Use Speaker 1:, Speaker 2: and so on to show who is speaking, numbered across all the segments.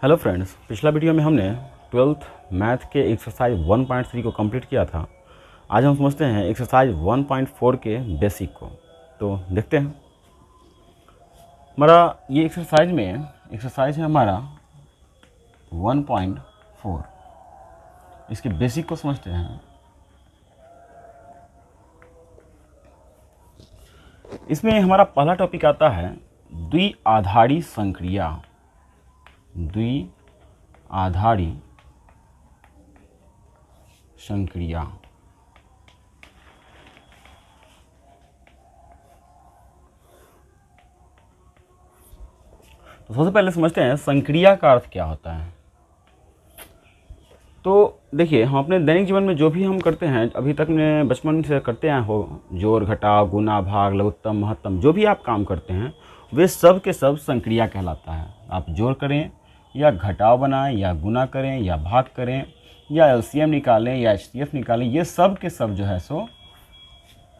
Speaker 1: Hello friends, पिछला video में हमने 12th मैथ के एक्सरसाइज 1.3 को कंप्लीट किया था। आज हम समझते हैं एक्सरसाइज 1.4 के बेसिक को। तो देखते हैं हमारा ये एक्सरसाइज है हमारा 1.4। इसके बेसिक को समझते हैं। इसमें हमारा पहला टॉपिक आता है द्विआधारी संक्रिया। द्विआधारी संक्रिया। तो सबसे पहले समझते हैं संक्रिया का अर्थ क्या होता है। तो देखिए, हम अपने दैनिक जीवन में जो भी हम करते हैं, अभी तक में बचपन से करते आए हो, जोड़ घटाव गुना भाग लघुत्तम महत्तम, जो भी आप काम करते हैं वे सब के सब संक्रिया कहलाता है। आप जोड़ करें या घटाव बनाएं या गुना करें या भाग करें या एलसीएम निकालें या एचसीएफ निकालें, ये सब के सब जो है सो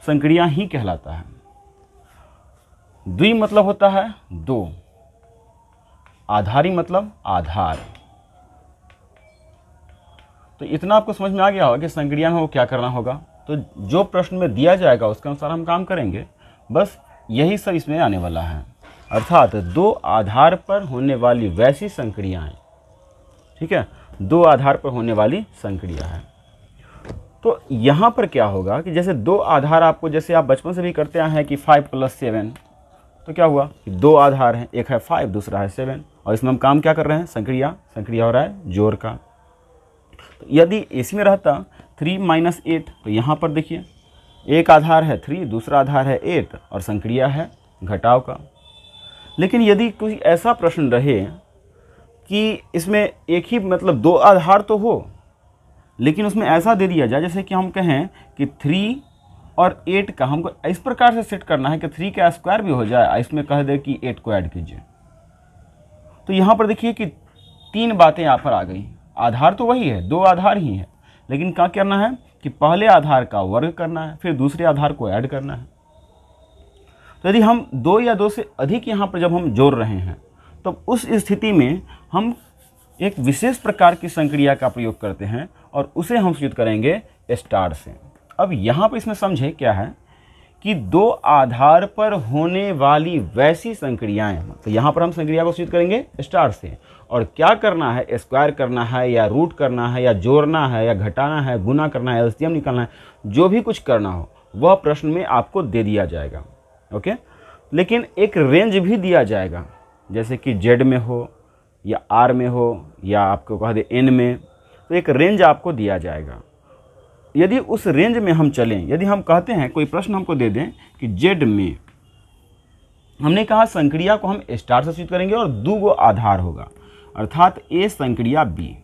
Speaker 1: संक्रिया ही कहलाता है। द्वि मतलब होता है दो, आधारी मतलब आधार। तो इतना आपको समझ में आ गया होगा कि संक्रिया में वो क्या करना होगा। तो जो प्रश्न में दिया जाएगा उसके अनुसार हम काम करेंगे, बस यही सब इसमें आने वाला है। अर्थात दो आधार पर होने वाली वैसी संक्रियाएं, ठीक है, दो आधार पर होने वाली संक्रिया है। तो यहाँ पर क्या होगा कि जैसे दो आधार आपको, जैसे आप बचपन से भी करते आए हैं कि 5 + 7, तो क्या हुआ कि दो आधार हैं, एक है 5 दूसरा है 7, और इसमें हम काम क्या कर रहे हैं, संक्रिया हो रहा है जोड़ का। तो यदि इसमें रहता 3 - 8, तो यहाँ पर देखिए एक आधार है 3, दूसरा आधार है 8 और संक्रिया है घटाव का। लेकिन यदि कोई ऐसा प्रश्न रहे कि इसमें एक ही मतलब दो आधार तो हो, लेकिन उसमें ऐसा दे दिया जाए जैसे कि हम कहें कि 3 और 8 का हमको इस प्रकार से सेट करना है कि 3 का स्क्वायर भी हो जाए, इसमें कह दे कि 8 को ऐड कीजिए। तो यहाँ पर देखिए कि तीन बातें यहाँ पर आ गई। आधार तो वही है, दो आधार ही है, लेकिन क्या करना है कि पहले आधार का वर्ग करना है, फिर दूसरे आधार को ऐड करना है। तो यदि हम दो या दो से अधिक यहाँ पर जब हम जोड़ रहे हैं, तो उस स्थिति में हम एक विशेष प्रकार की संक्रिया का प्रयोग करते हैं और उसे हम सूचित करेंगे स्टार से। अब यहाँ पर इसमें समझे क्या है कि दो आधार पर होने वाली वैसी संक्रियाएं, तो यहाँ पर हम संक्रिया को सूचित करेंगे स्टार से। और क्या करना है, स्क्वायर करना है या रूट करना है या जोड़ना है या घटाना है, गुना करना है, एलसीएम निकालना है, जो भी कुछ करना हो वह प्रश्न में आपको दे दिया जाएगा। ओके, लेकिन एक रेंज भी दिया जाएगा, जैसे कि जेड में हो या आर में हो या आपको कह दे एन में, तो एक रेंज आपको दिया जाएगा। यदि उस रेंज में हम चलें, यदि हम कहते हैं कोई प्रश्न हमको दे दें कि जेड में, हमने कहा संक्रिया को हम स्टार से सूचित करेंगे और दो गो आधार होगा, अर्थात ए संक्रिया बी।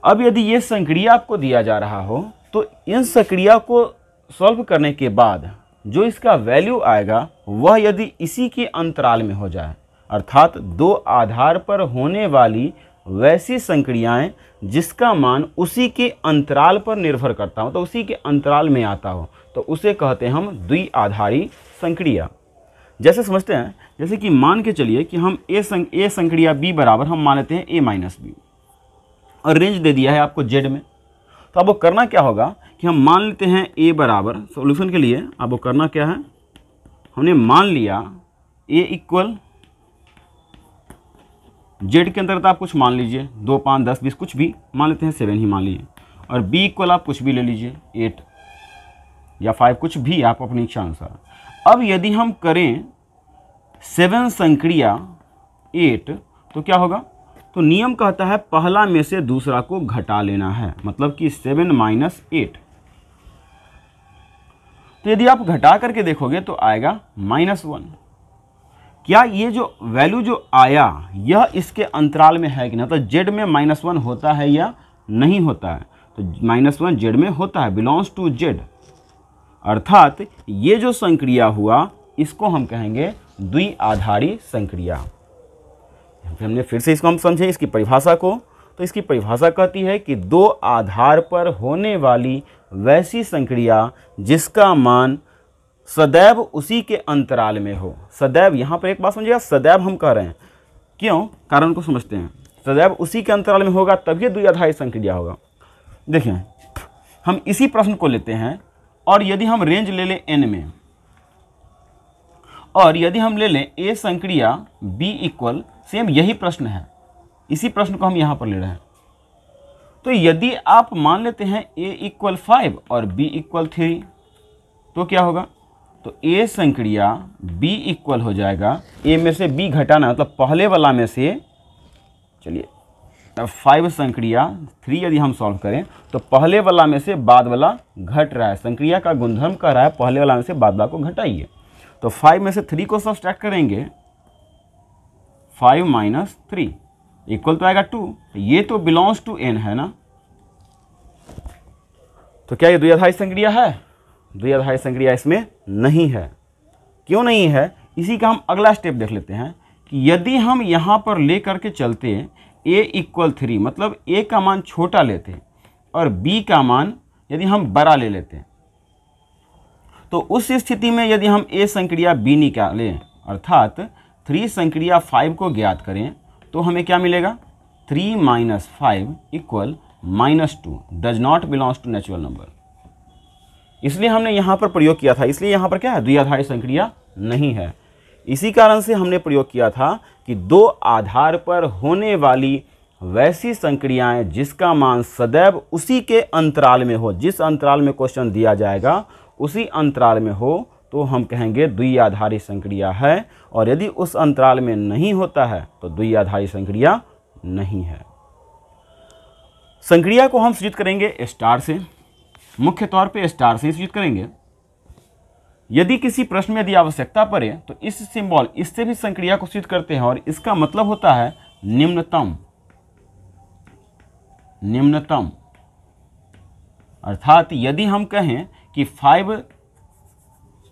Speaker 1: अब यदि ये संक्रिया आपको दिया जा रहा हो, तो इन संक्रिया को सॉल्व करने के बाद जो इसका वैल्यू आएगा वह यदि इसी के अंतराल में हो जाए, अर्थात दो आधार पर होने वाली वैसी संक्रियाएं जिसका मान उसी के अंतराल पर निर्भर करता हो, तो उसी के अंतराल में आता हो, तो उसे कहते हैं हम द्विआधारी संक्रिया। जैसे समझते हैं, जैसे कि मान के चलिए कि हम ए संक्रिया बी बराबर हम मान लेते हैं a - b, और रेंज दे दिया है आपको जेड में। तो अब वो करना क्या होगा कि हम मान लेते हैं a बराबर, सॉल्यूशन के लिए अब वो करना क्या है, हमने मान लिया a इक्वल जेड के अंतर्गत आप कुछ मान लीजिए, 2, 5, 10, 20 कुछ भी मान लेते हैं, 7 ही मान लीजिए, और b इक्वल आप कुछ भी ले लीजिए, 8 या 5 कुछ भी आप अपनी इच्छा अनुसार। अब यदि हम करें 7 संक्रिया 8, तो क्या होगा, तो नियम कहता है पहला में से दूसरा को घटा लेना है, मतलब कि 7 - 8। तो यदि आप घटा करके देखोगे तो आएगा -1। क्या ये जो वैल्यू जो आया यह इसके अंतराल में है कि ना, तो जेड में -1 होता है या नहीं होता है, तो -1 जेड में होता है, बिलोंग्स टू जेड। अर्थात ये जो संक्रिया हुआ इसको हम कहेंगे द्विआधारी संक्रिया। हमने फिर से इसको हम समझें इसकी परिभाषा को, तो इसकी परिभाषा कहती है कि दो आधार पर होने वाली वैसी संक्रिया जिसका मान सदैव उसी के अंतराल में हो। सदैव, यहाँ पर एक बात समझिएगा, सदैव हम कह रहे हैं क्यों, कारण को समझते हैं। सदैव उसी के अंतराल में होगा तभी द्विआधारी संक्रिया होगा। देखिए हम इसी प्रश्न को लेते हैं और यदि हम रेंज ले लें n में, और यदि हम ले लें a संक्रिया b इक्वल, सेम यही प्रश्न है, इसी प्रश्न को हम यहाँ पर ले रहे हैं। तो यदि आप मान लेते हैं a इक्वल 5 और b इक्वल 3, तो क्या होगा, तो a संक्रिया b इक्वल हो जाएगा, a में से b घटाना मतलब पहले वाला में से, चलिए 5 संक्रिया 3 यदि हम सॉल्व करें तो पहले वाला में से बाद वाला घट रहा है। संक्रिया का गुणधर्म कह रहा है पहले वाला में से बाद वाला को घटाइए। तो 5 में से 3 को सब्सट्रैक्ट करेंगे, 5 माइनस 3 इक्वल तो आएगा 2। ये तो बिलोंग्स टू n है ना, तो क्या ये द्विआधारी संक्रिया है? द्विआधारी संक्रिया इसमें नहीं है। क्यों नहीं है, इसी का हम अगला स्टेप देख लेते हैं कि यदि हम यहाँ पर ले करके चलते a इक्वल 3, मतलब a का मान छोटा लेते और b का मान यदि हम बड़ा ले लेते, तो उस स्थिति में यदि हम a संक्रिया b निकालें अर्थात 3 संक्रिया 5 को ज्ञात करें तो हमें क्या मिलेगा, 3 minus 5 equal -2 does not belongs to natural number. इसलिए हमने यहाँ पर प्रयोग किया था, इसलिए यहाँ पर क्या है, द्विआधारी संक्रिया नहीं है। इसी कारण से हमने प्रयोग किया था कि दो आधार पर होने वाली वैसी संक्रियाएं जिसका मान सदैव उसी के अंतराल में हो, जिस अंतराल में क्वेश्चन दिया जाएगा उसी अंतराल में हो, तो हम कहेंगे द्विआधारी संक्रिया है। और यदि उस अंतराल में नहीं होता है तो द्विआधारी संक्रिया नहीं है। संक्रिया को हम सूचित करेंगे स्टार से, मुख्य तौर पे स्टार से सूचित करेंगे। यदि किसी प्रश्न में यदि आवश्यकता पड़े तो इस सिंबल, इससे भी संक्रिया को सूचित करते हैं और इसका मतलब होता है निम्नतम। निम्नतम अर्थात यदि हम कहें कि 5,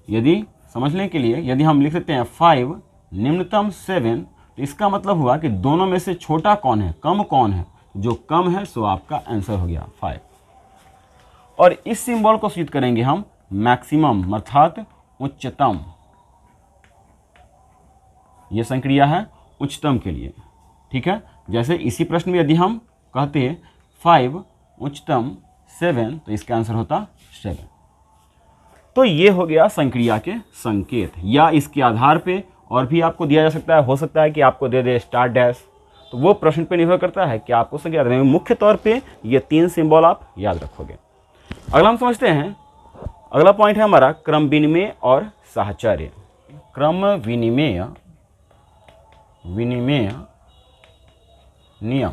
Speaker 1: यदि समझने के लिए यदि हम लिख सकते हैं 5 निम्नतम 7, तो इसका मतलब हुआ कि दोनों में से छोटा कौन है, कम कौन है, जो कम है सो आपका आंसर हो गया 5। और इस सिंबल को सूचित करेंगे हम मैक्सिमम अर्थात उच्चतम। यह संक्रिया है उच्चतम के लिए, ठीक है। जैसे इसी प्रश्न में यदि हम कहते हैं 5 उच्चतम 7, तो इसका आंसर होता 7। तो ये हो गया संक्रिया के संकेत, या इसके आधार पे और भी आपको दिया जा सकता है। हो सकता है कि आपको दे दे स्टार डैश, तो वो प्रश्न पे निर्भर करता है कि आपको संख्या याद रखेंगे। मुख्य तौर पे ये 3 सिंबल आप याद रखोगे। अगला हम समझते हैं, अगला पॉइंट है हमारा क्रम विनिमय और साहचर्य। क्रम विनिमय नियम।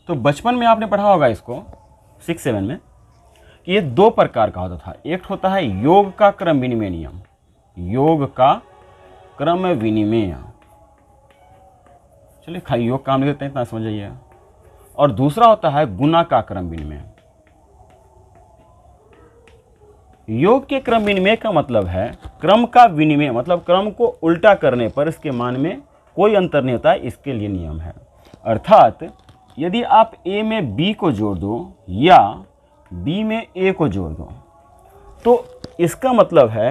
Speaker 1: तो बचपन में आपने पढ़ा होगा इसको 6-7 में कि ये 2 प्रकार का होता था। एक होता है योग का क्रम विनिमय नियम, योग का क्रम विनिमय, चलिए खाली योग काम लिख देते हैं, इतना समझ जाइए। और दूसरा होता है गुना का क्रम विनिमय। योग के क्रम विनिमय का मतलब है क्रम का विनिमय, मतलब क्रम को उल्टा करने पर इसके मान में कोई अंतर नहीं होता है, इसके लिए नियम है। अर्थात यदि आप a में b को जोड़ दो या b में a को जोड़ दो, तो इसका मतलब है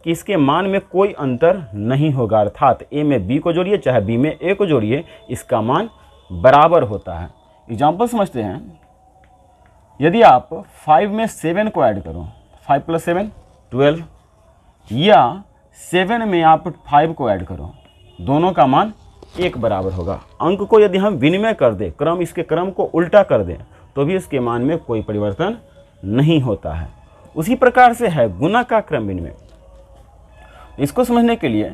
Speaker 1: कि इसके मान में कोई अंतर नहीं होगा। अर्थात a में b को जोड़िए चाहे b में a को जोड़िए, इसका मान बराबर होता है। एग्जाम्पल समझते हैं, यदि आप 5 में 7 को ऐड करो, 5 + 7 12, या 7 में आप 5 को ऐड करो, दोनों का मान 1 बराबर होगा। अंक को यदि हम विनिमय कर दें, क्रम इसके क्रम को उल्टा कर दें, तो भी इसके मान में कोई परिवर्तन नहीं होता है। उसी प्रकार से है गुना का क्रम विनिमय। इसको समझने के लिए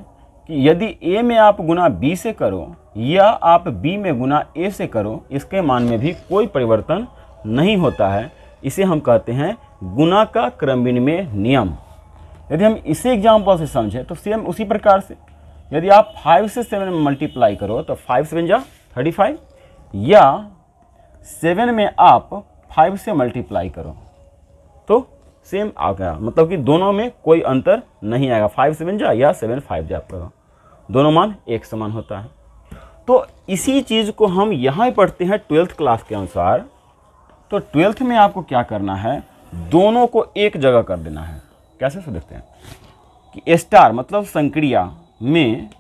Speaker 1: कि यदि a में आप गुना b से करो या आप b में गुना a से करो, इसके मान में भी कोई परिवर्तन नहीं होता है। इसे हम कहते हैं गुना का क्रम विनिमय नियम। यदि हम इसे एग्जाम्पल से समझें तो सेम उसी प्रकार से यदि आप 5 से 7 में मल्टीप्लाई करो तो 5 7 जा 35, या 7 में आप 5 से मल्टीप्लाई करो तो सेम आ गया, मतलब कि दोनों में कोई अंतर नहीं आएगा। 5 7 जा या 7 5 जा, आपका दोनों मान एक समान होता है। तो इसी चीज़ को हम यहाँ पढ़ते हैं 12th क्लास के अनुसार। तो 12th में आपको क्या करना है, दोनों को एक जगह कर देना है। कैसे से देखते हैं कि स्टार मतलब संक्रिया में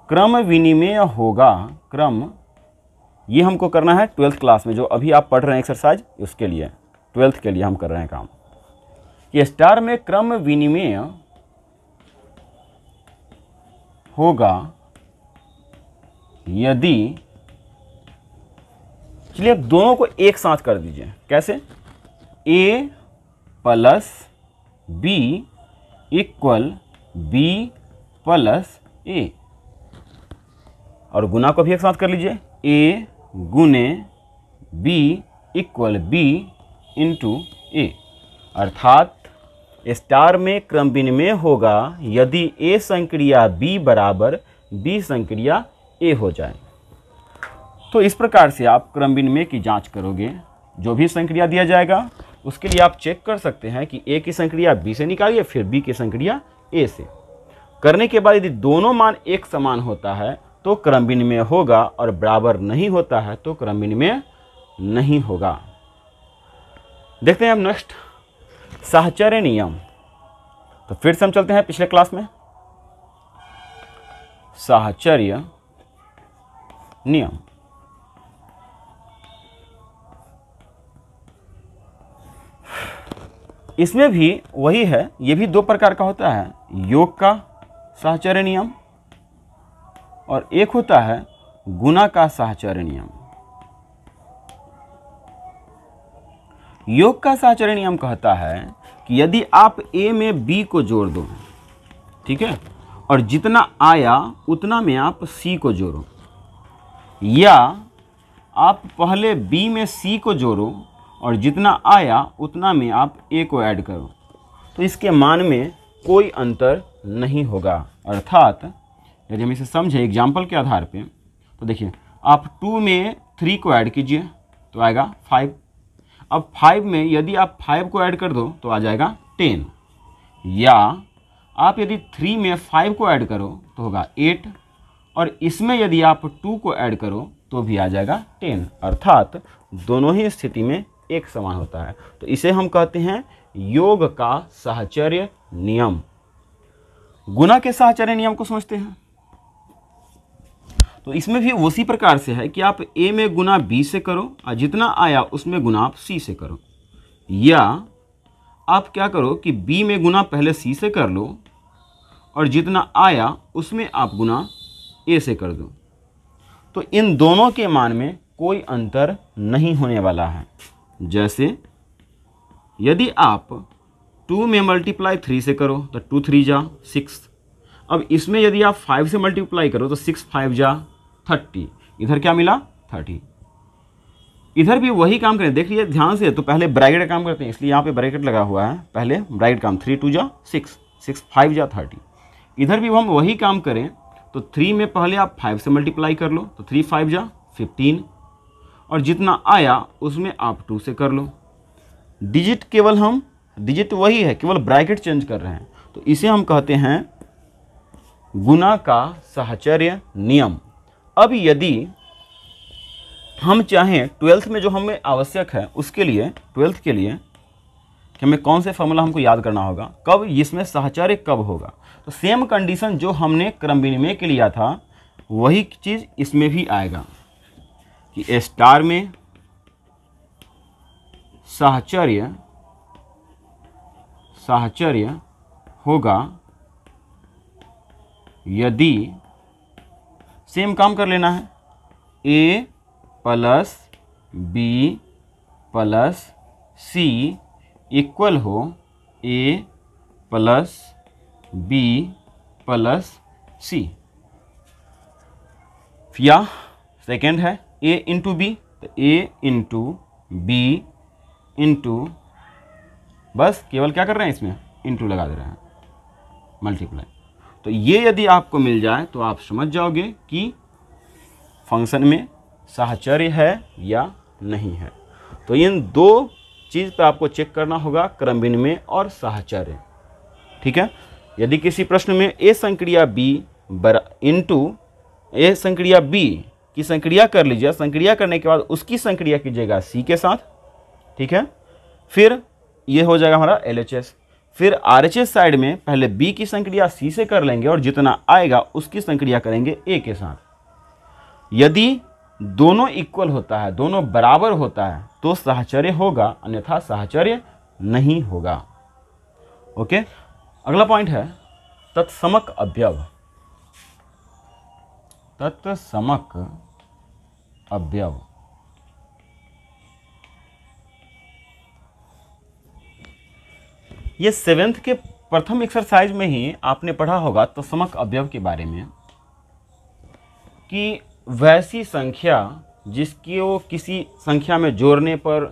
Speaker 1: क्रम विनिमय होगा, क्रम, ये हमको करना है 12th क्लास में, जो अभी आप पढ़ रहे हैं एक्सरसाइज, उसके लिए 12th के लिए हम कर रहे हैं काम, कि स्टार में क्रम विनिमय होगा यदि, चलिए अब दोनों को एक साथ कर दीजिए, कैसे, a plus b equal b plus a, और गुना को भी एक साथ कर लीजिए, a गुने b equal b into a, अर्थात स्टार में क्रम विनिमय होगा यदि a संक्रिया b बराबर b संक्रिया a हो जाए। तो इस प्रकार से आप क्रम विनिमय की जांच करोगे, जो भी संक्रिया दिया जाएगा उसके लिए आप चेक कर सकते हैं कि a की संक्रिया b से निकालिए, फिर b की संक्रिया a से। करने के बाद यदि दोनों मान एक समान होता है तो क्रम विनिमय होगा, और बराबर नहीं होता है तो क्रम विनिमय नहीं होगा। देखते हैं अब नेक्स्ट, साहचर्य नियम। तो फिर से हम चलते हैं पिछले क्लास में, साहचर्य नियम। इसमें भी वही है, ये भी दो प्रकार का होता है, योग का साहचर्य नियम और एक होता है गुणा का साहचर्य नियम। योग का साहचर्य नियम कहता है कि यदि आप a में b को जोड़ दो, ठीक है, और जितना आया उतना में आप c को जोड़ो, या आप पहले b में c को जोड़ो और जितना आया उतना में आप a को ऐड करो, तो इसके मान में कोई अंतर नहीं होगा। अर्थात यदि हम इसे समझें एग्जाम्पल के आधार पे, तो देखिए आप 2 में 3 को ऐड कीजिए तो आएगा 5। अब 5 में यदि आप 5 को ऐड कर दो तो आ जाएगा 10, या आप यदि 3 में 5 को ऐड करो तो होगा 8, और इसमें यदि आप 2 को ऐड करो तो भी आ जाएगा 10। अर्थात दोनों ही स्थिति में एक समान होता है। तो इसे हम कहते हैं योग का साहचर्य नियम। गुणा के साहचर्य नियम को समझते हैं। तो इसमें भी उसी प्रकार से है कि आप a में गुना b से करो और जितना आया उसमें गुना आप c से करो, या आप क्या करो कि b में गुना पहले c से कर लो और जितना आया उसमें आप गुना a से कर दो। तो इन दोनों के मान में कोई अंतर नहीं होने वाला है। जैसे यदि आप 2 में मल्टीप्लाई 3 से करो तो 2 3 जा 6, अब इसमें यदि आप 5 से मल्टीप्लाई करो तो 6 5 जा 30, इधर क्या मिला 30। इधर भी वही काम करें, देख लीजिए ध्यान से। तो पहले ब्रैकेट का काम करते हैं, इसलिए यहाँ पे ब्रैकेट लगा हुआ है, पहले ब्रैकेट काम 3 2 जा 6 6 5 जा 30। इधर भी हम वही काम करें तो 3 में पहले आप 5 से मल्टीप्लाई कर लो तो 3 5 जा 15, और जितना आया उसमें आप 2 से कर लो। डिजिट केवल हम, डिजिट वही है, केवल ब्रैकेट चेंज कर रहे हैं। तो इसे हम कहते हैं गुणा का साहचर्य नियम। अब यदि हम चाहें 12th में जो हमें आवश्यक है उसके लिए, 12th के लिए कि हमें कौन से फॉर्मूला हमको याद करना होगा, कब इसमें साहचर्य कब होगा, तो सेम कंडीशन जो हमने क्रम विनिमय के लिया था वही चीज़ इसमें भी आएगा कि स्टार में साहचर्य होगा यदि, सेम काम कर लेना है, a plus b plus c equal हो a plus b plus c, या सेकेंड है a इंटू बी, तो a इंटू बी इंटू, बस केवल क्या कर रहे हैं इसमें इंटू लगा दे रहे हैं, मल्टीप्लाई। तो ये यदि आपको मिल जाए तो आप समझ जाओगे कि फंक्शन में साहचर्य है या नहीं है। तो इन दो चीज़ पे आपको चेक करना होगा, क्रम विनिमय और साहचर्य, ठीक है। यदि किसी प्रश्न में a संक्रिया b into a संक्रिया b की संक्रिया कर लीजिए, संक्रिया करने के बाद उसकी संक्रिया कीजिएगा c के साथ, ठीक है। फिर ये हो जाएगा हमारा LHS। फिर RHS साइड में पहले B की संक्रिया C से कर लेंगे और जितना आएगा उसकी संक्रिया करेंगे A के साथ। यदि दोनों इक्वल होता है, दोनों बराबर होता है तो साहचर्य होगा, अन्यथा साहचर्य नहीं होगा। ओके, अगला पॉइंट है तत्समक अवयव। तत्समक अवयव ये 7th के प्रथम एक्सरसाइज में ही आपने पढ़ा होगा तत्समक अवयव के बारे में कि वैसी संख्या जिसकी वो किसी संख्या में जोड़ने पर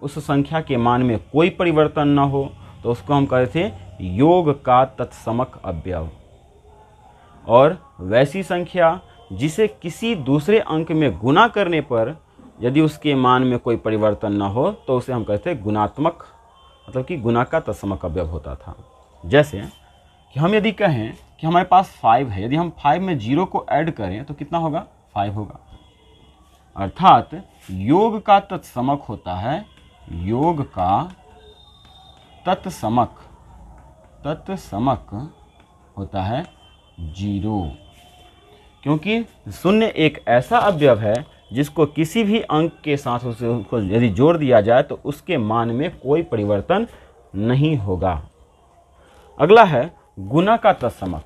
Speaker 1: उस संख्या के मान में कोई परिवर्तन न हो तो उसको हम कहते थे योग का तत्समक अवयव। और वैसी संख्या जिसे किसी दूसरे अंक में गुणा करने पर यदि उसके मान में कोई परिवर्तन न हो तो उसे हम कहते हैं गुणात्मक, मतलब कि गुणा का तत्समक अवयव होता था। जैसे कि हम यदि कहें कि हमारे पास 5 है, यदि हम 5 में 0 को ऐड करें तो कितना होगा? 5 होगा। अर्थात योग का तत्समक होता है, योग का तत्समक होता है 0, क्योंकि शून्य एक ऐसा अवयव है जिसको किसी भी अंक के साथ उसको यदि जोड़ दिया जाए तो उसके मान में कोई परिवर्तन नहीं होगा। अगला है गुणा का तत्समक।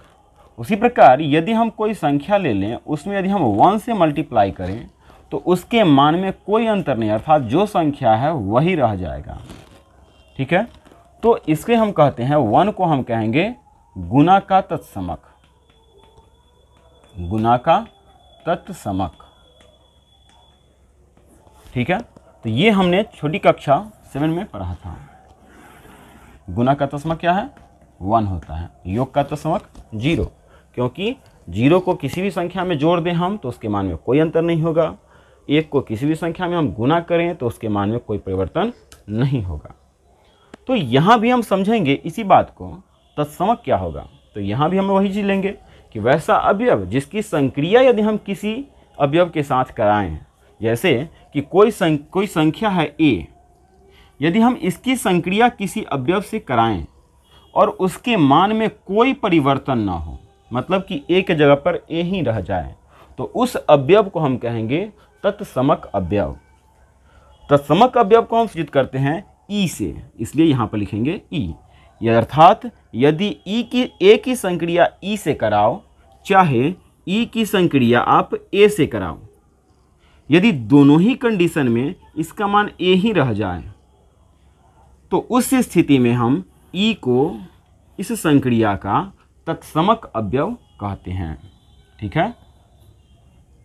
Speaker 1: उसी प्रकार यदि हम कोई संख्या ले लें, उसमें यदि हम 1 से मल्टीप्लाई करें तो उसके मान में कोई अंतर नहीं, अर्थात जो संख्या है वही रह जाएगा। ठीक है, तो इसके हम कहते हैं 1 को हम कहेंगे गुणा का तत्समक, गुणा का तत्समक। ठीक है, तो ये हमने छोटी कक्षा 7 में पढ़ा था। गुणा का तत्समक क्या है? 1 होता है। योग का तत्समक 0, क्योंकि 0 को किसी भी संख्या में जोड़ दें हम तो उसके मान में कोई अंतर नहीं होगा। 1 को किसी भी संख्या में हम गुणा करें तो उसके मान में कोई परिवर्तन नहीं होगा। तो यहाँ भी हम समझेंगे इसी बात को, तत्समक क्या होगा। तो यहाँ भी हम वही चीज लेंगे कि वैसा अवयव जिसकी संक्रिया यदि हम किसी अवयव के साथ कराएं, जैसे कि कोई संख्या है a, यदि हम इसकी संक्रिया किसी अवयव से कराएं और उसके मान में कोई परिवर्तन ना हो, मतलब कि a के जगह पर a ही रह जाए, तो उस अवयव को हम कहेंगे तत्समक अवयव। तत्समक अवयव को हम सूचित करते हैं e से, इसलिए यहाँ पर लिखेंगे e। अर्थात यदि a की संक्रिया e से कराओ, चाहे e की संक्रिया आप a से कराओ, यदि दोनों ही कंडीशन में इसका मान a ही रह जाए तो उस स्थिति में हम e को इस संक्रिया का तत्समक अवयव कहते हैं। ठीक है,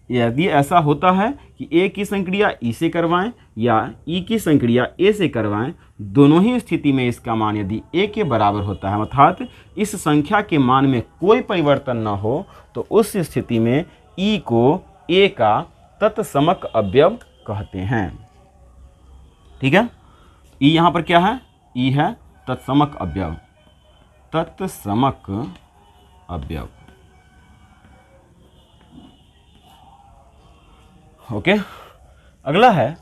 Speaker 1: यदि ऐसा होता है कि a की संक्रिया e से करवाएं या e की संक्रिया a से करवाएं, दोनों ही स्थिति में इसका मान यदि a के बराबर होता है, अर्थात इस संख्या के मान में कोई परिवर्तन न हो, तो उस स्थिति में e को a का तत्समक अवयव कहते हैं। ठीक है, e यहाँ पर क्या है? e है तत्समक अवयव, तत्समक अवयव। ओके, अगला है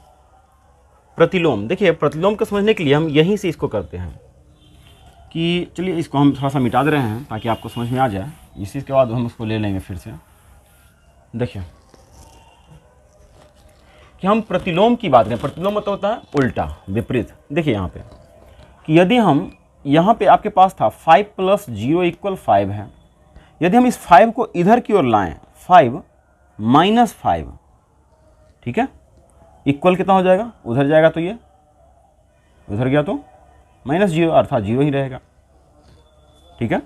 Speaker 1: प्रतिलोम। देखिए, प्रतिलोम को समझने के लिए हम यहीं से इसको करते हैं कि चलिए इसको हम थोड़ा सा मिटा दे रहे हैं ताकि आपको समझ में आ जाए। इसी के बाद हम उसको ले लेंगे फिर से। देखिए कि हम प्रतिलोम की बात करें, प्रतिलोम मतलब होता है उल्टा, विपरीत। देखिए यहाँ पे कि यदि हम यहाँ पे आपके पास था 5 + 0 = 5 है, यदि हम इस 5 को इधर की ओर लाएं, 5 - 5, ठीक है, इक्वल कितना हो जाएगा? उधर जाएगा तो ये उधर गया तो -0, अर्थात 0 ही रहेगा। ठीक है,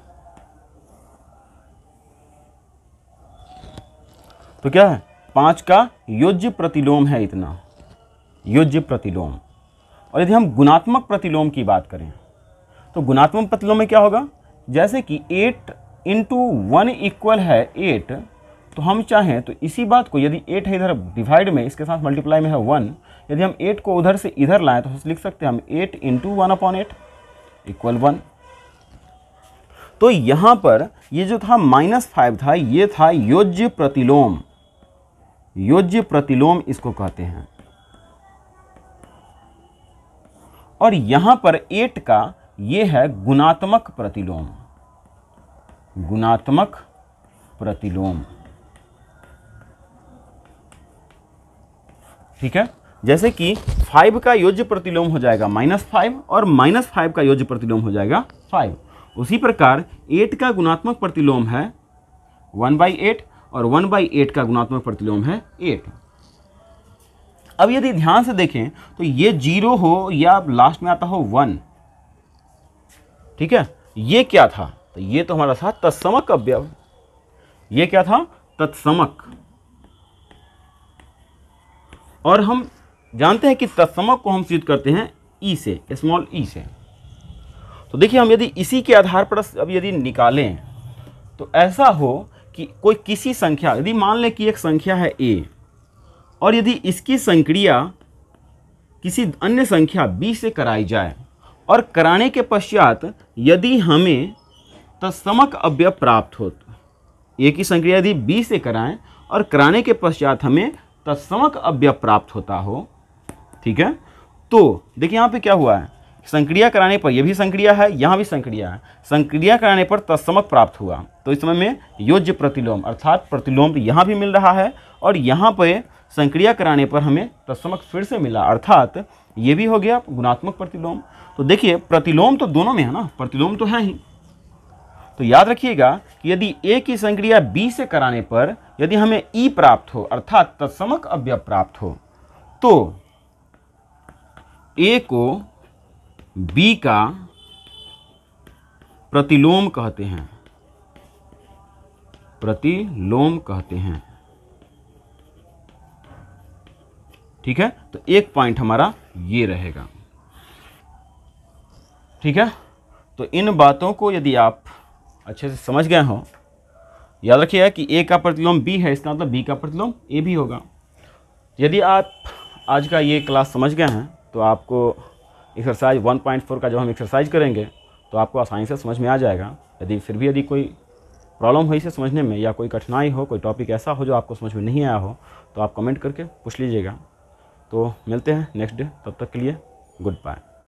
Speaker 1: तो क्या है? 5 का योज्य प्रतिलोम है इतना, योज्य प्रतिलोम। और यदि हम गुणात्मक प्रतिलोम की बात करें तो गुणात्मक प्रतिलोम में क्या होगा? जैसे कि 8 × 1 = 8, तो हम चाहें तो इसी बात को, यदि 8 है इधर डिवाइड में, इसके साथ मल्टीप्लाई में है 1, यदि हम 8 को उधर से इधर लाएं तो लिख सकते हैं हम 8 × 1/8 = 1। तो यहाँ पर ये जो था -5 था, ये था योज्य प्रतिलोम। योज्य प्रतिलोम इसको कहते हैं। और यहाँ पर 8 का ये है गुणात्मक प्रतिलोम। गुणात्मक प्रतिलोम, ठीक है। जैसे कि 5 का योज्य प्रतिलोम हो जाएगा -5 और -5 का योज्य प्रतिलोम हो जाएगा 5। उसी प्रकार 8 का गुणात्मक प्रतिलोम है 1/8 और 1/8 का गुणात्मक प्रतिलोम है 8। अब यदि ध्यान से देखें तो ये 0 हो या लास्ट में आता हो 1, ठीक है। ये क्या था? तो ये तो हमारा था तत्समक अवयव। ये क्या था? तत्समक। और हम जानते हैं कि तत्समक को हम सिद्ध करते हैं ई से, स्मॉल ई से। तो देखिए, हम यदि इसी के आधार पर अब यदि निकालें तो ऐसा हो कि कोई किसी संख्या, यदि मान लें कि एक संख्या है a और यदि इसकी संक्रिया किसी अन्य संख्या b से कराई जाए और कराने के पश्चात यदि हमें तत्समक अवयव प्राप्त हो, a की संक्रिया यदि b से कराएं और कराने के पश्चात हमें तत्समक अवयव प्राप्त होता हो, ठीक है। तो देखिए यहाँ पे क्या हुआ है, संक्रिया कराने पर, यह भी संक्रिया है, यहाँ भी संक्रिया है, संक्रिया कराने पर तत्समक प्राप्त हुआ। तो इस समय में योज्य प्रतिलोम अर्थात प्रतिलोम यहाँ भी मिल रहा है और यहाँ पे संक्रिया कराने पर हमें तत्समक फिर से मिला, अर्थात ये भी हो गया गुणात्मक प्रतिलोम। तो देखिए, प्रतिलोम तो दोनों में है ना, प्रतिलोम तो है ही। तो याद रखिएगा कि यदि a की संक्रिया b से कराने पर यदि हमें e प्राप्त हो अर्थात तत्समक अवयव प्राप्त हो, तो a को b का प्रतिलोम कहते हैं, प्रतिलोम कहते हैं, ठीक है। तो एक पॉइंट हमारा ये रहेगा, ठीक है। तो इन बातों को यदि आप अच्छे से समझ गए हो, याद रखिएगा कि a का प्रतिलोम b है, इसका मतलब b का प्रतिलोम a भी होगा। यदि आप आज का ये क्लास समझ गए हैं तो आपको एक्सरसाइज 1.4 का जब हम एक्सरसाइज करेंगे तो आपको आसानी से समझ में आ जाएगा। यदि फिर भी यदि कोई प्रॉब्लम हो इसे समझने में या कोई कठिनाई हो, कोई टॉपिक ऐसा हो जो आपको समझ में नहीं आया हो, तो आप कमेंट करके पूछ लीजिएगा। तो मिलते हैं नेक्स्ट डे, तब तक के लिए गुड बाय।